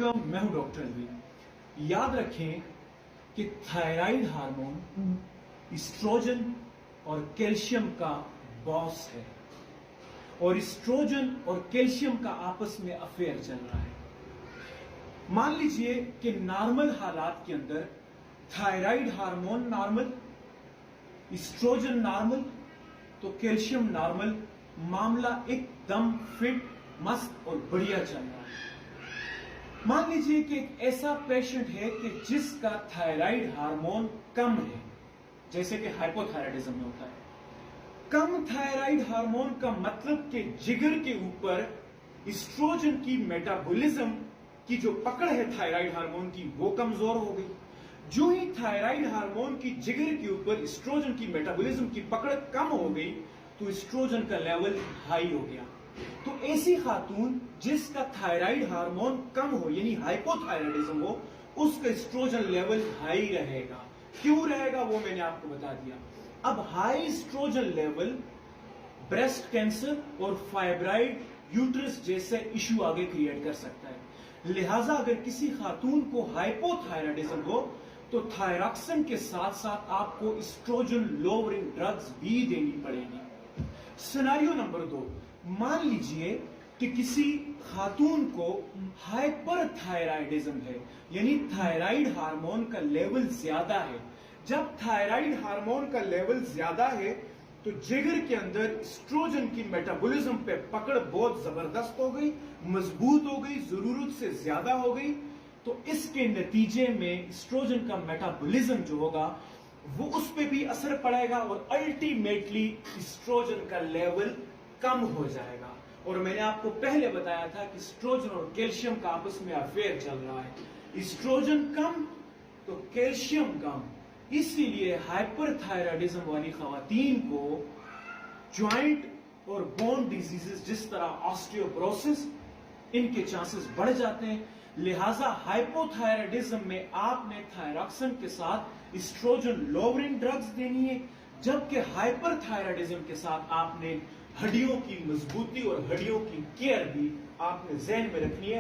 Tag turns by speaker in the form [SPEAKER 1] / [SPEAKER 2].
[SPEAKER 1] Welcome. मैं हूं doctor Alvi. याद रखें कि थायराइड हार्मोन एस्ट्रोजन और कैल्शियम का बॉस है और एस्ट्रोजन और कैल्शियम का आपस में अफेयर चल रहा है। मान लीजिए कि नॉर्मल हालात के अंदर thyroid hormone normal, estrogen normal, तो कैल्शियम नॉर्मल, मामला एकदम फिट, मस्त और बढ़िया चल रहा है। मान लीजिए कि एक ऐसा पेशेंट है कि जिसका थायराइड हार्मोन कम है, जैसे कि हाइपोथायराइडिज्म में होता है। कम थायराइड हार्मोन का मतलब कि जिगर के ऊपर एस्ट्रोजन की मेटाबॉलिज्म की जो पकड़ है थायराइड हार्मोन की, वो कमजोर हो गई। जो ही थायराइड हार्मोन की जिगर के ऊपर एस्ट्रोजन की मेटाबॉलिज्म की पकड़ कम हो गई तो एस्ट्रोजन का लेवल हाई हो गया। तो ऐसी खातून जिसका थायराइड हार्मोन कम हो, यानी हाइपोथायराइडिज्म हो, उसका एस्ट्रोजन लेवल हाई रहेगा। क्यों रहेगा वो मैंने आपको बता दिया। अब high estrogen level breast cancer और फाइब्राइड यूट्रस जैसे इश्यू आगे क्रिएट कर सकता है। लिहाजा अगर किसी खातून को हाइपोथायराइडिज्म हो तो थायरॉक्सिन के साथ साथ आपको एस्ट्रोजन लोअरिंग ड्रग्स भी देनी पड़ेगी। सिनेरियो नंबर 2, मान लीजिए कि किसी खातून को हाइपरथायराइडिज्म है, यानी थायराइड हार्मोन का लेवल ज्यादा है। जब थायराइड हार्मोन का लेवल ज्यादा है तो जिगर के अंदर एस्ट्रोजन की मेटाबॉलिज्म पे पकड़ बहुत जबरदस्त हो गई, मजबूत हो गई, जरूरत से ज्यादा हो गई। तो इसके नतीजे में एस्ट्रोजन का मेटाबॉलिज्म जो होगा वो उस पर भी असर पड़ेगा और अल्टीमेटली एस्ट्रोजन का लेवल कम हो जाएगा। और मैंने आपको पहले बताया था कि एस्ट्रोजन और कैल्शियम का आपस में अफेयर चल रहा है। एस्ट्रोजन कम तो कैल्शियम कम, इसीलिए हाइपरथायराइडिज्म वाली खवातीन को ज्वाइंट और बोन डिजीजेस जिस तरह ऑस्टियोपोरोसिस, इनके चांसेस बढ़ जाते हैं। लिहाजा हाइपोथायराइडिज्म में आपने थायरॉक्सिन के साथ एस्ट्रोजन लोअरिंग ड्रग्स देनी है, जबकि हाइपरथायराइडिज्म के साथ आपने हड्डियों की मजबूती और हड्डियों की केयर भी आपने ज़हन में रखनी है।